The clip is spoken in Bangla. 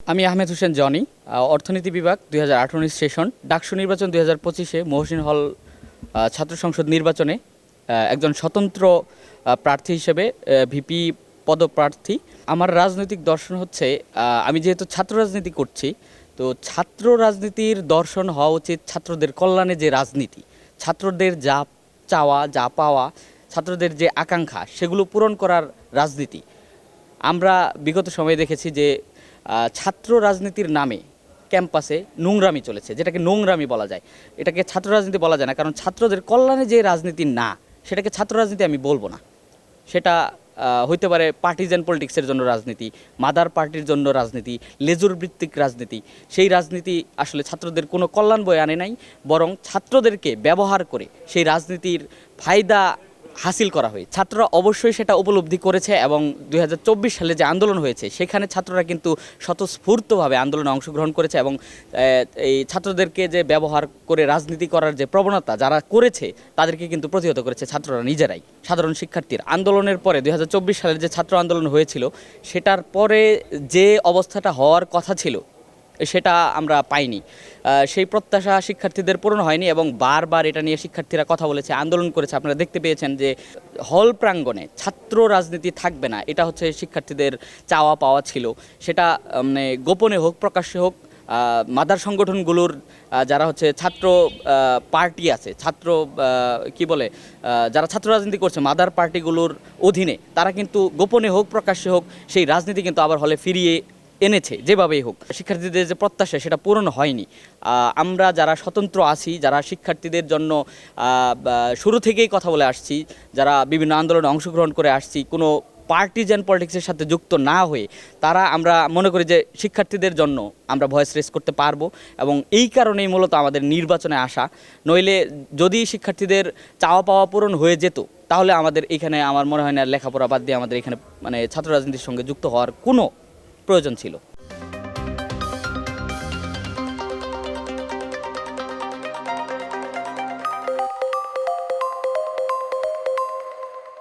আমি আহমেদ হোসেন জনি, অর্থনীতি বিভাগ 2018 সেশন, ডাকসু নির্বাচন 2025-এ মহসিন হল ছাত্র সংসদ নির্বাচনে একজন স্বতন্ত্র প্রার্থী হিসেবে ভিপি পদপ্রার্থী। আমার রাজনৈতিক দর্শন হচ্ছে, আমি যেহেতু ছাত্র রাজনীতি করছি, তো ছাত্র রাজনীতির দর্শন হওয়া উচিত ছাত্রদের কল্যাণে যে রাজনীতি, ছাত্রদের যা চাওয়া যা পাওয়া, ছাত্রদের যে আকাঙ্ক্ষা সেগুলো পূরণ করার রাজনীতি। আমরা বিগত সময়ে দেখেছি যে ছাত্র রাজনীতির নামে ক্যাম্পাসে নোংরামি চলেছে, যেটাকে নোংরামি বলা যায়। এটাকে ছাত্র রাজনীতি বলা যায় না, কারণ ছাত্রদের কল্যাণে যে রাজনীতি না, সেটাকে ছাত্র রাজনীতি আমি বলবো না। সেটা হইতে পারে পার্টিজান পলিটিক্সের জন্য রাজনীতি, মাদার পার্টির জন্য রাজনীতি, লেজুর ভিত্তিক রাজনীতি। সেই রাজনীতি আসলে ছাত্রদের কোনো কল্যাণ বয়ে আনে নাই, বরং ছাত্রদেরকে ব্যবহার করে সেই রাজনীতির ফায়দা হাসিল করা হয়। ছাত্ররা অবশ্যই সেটা উপলব্ধি করেছে এবং 2024 সালে যে আন্দোলন হয়েছে সেখানে ছাত্ররা কিন্তু স্বতঃস্ফূর্তভাবে আন্দোলনে অংশগ্রহণ করেছে এবং এই ছাত্রদেরকে যে ব্যবহার করে রাজনীতি করার যে প্রবণতা যারা করেছে তাদেরকে কিন্তু প্রতিহত করেছে ছাত্ররা নিজেরাই। সাধারণ শিক্ষার্থীর আন্দোলনের পরে 2024 সালের যে ছাত্র আন্দোলন হয়েছিল, সেটার পরে যে অবস্থাটা হওয়ার কথা ছিল সেটা আমরা পাইনি। সেই প্রত্যাশা শিক্ষার্থীদের পূরণ হয়নি এবং বারবার এটা নিয়ে শিক্ষার্থীরা কথা বলেছে, আন্দোলন করেছে। আপনারা দেখতে পেয়েছেন যে হল প্রাঙ্গণে ছাত্র রাজনীতি থাকবে না, এটা হচ্ছে শিক্ষার্থীদের চাওয়া পাওয়া ছিল। সেটা মানে গোপনে হোক প্রকাশ্যে হোক, মাদার সংগঠনগুলোর যারা হচ্ছে ছাত্র পার্টি আছে, ছাত্র কি বলে, যারা ছাত্র রাজনীতি করছে মাদার পার্টিগুলোর অধীনে, তারা কিন্তু গোপনে হোক প্রকাশ্যে হোক সেই রাজনীতি কিন্তু আবার হলে ফিরিয়ে এনেছে। যেভাবেই হোক শিক্ষার্থীদের যে প্রত্যাশা সেটা পূরণ হয়নি। আমরা যারা স্বতন্ত্র আছি, যারা শিক্ষার্থীদের জন্য শুরু থেকেই কথা বলে আসছি, যারা বিভিন্ন আন্দোলনে অংশগ্রহণ করে আসছি, কোনো পার্টিজান পলিটিক্সের সাথে যুক্ত না হয়ে, তারা আমরা মনে করি যে শিক্ষার্থীদের জন্য আমরা ভয়েস রেজ করতে পারবো এবং এই কারণেই মূলত আমাদের নির্বাচনে আসা। নইলে যদি শিক্ষার্থীদের চাওয়া পাওয়া পূরণ হয়ে যেত, তাহলে আমাদের এখানে আমার মনে হয় না লেখাপড়া বাদ দিয়ে আমাদের এখানে মানে ছাত্র রাজনীতির সঙ্গে যুক্ত হওয়ার কোনো প্রয়োজন ছিল।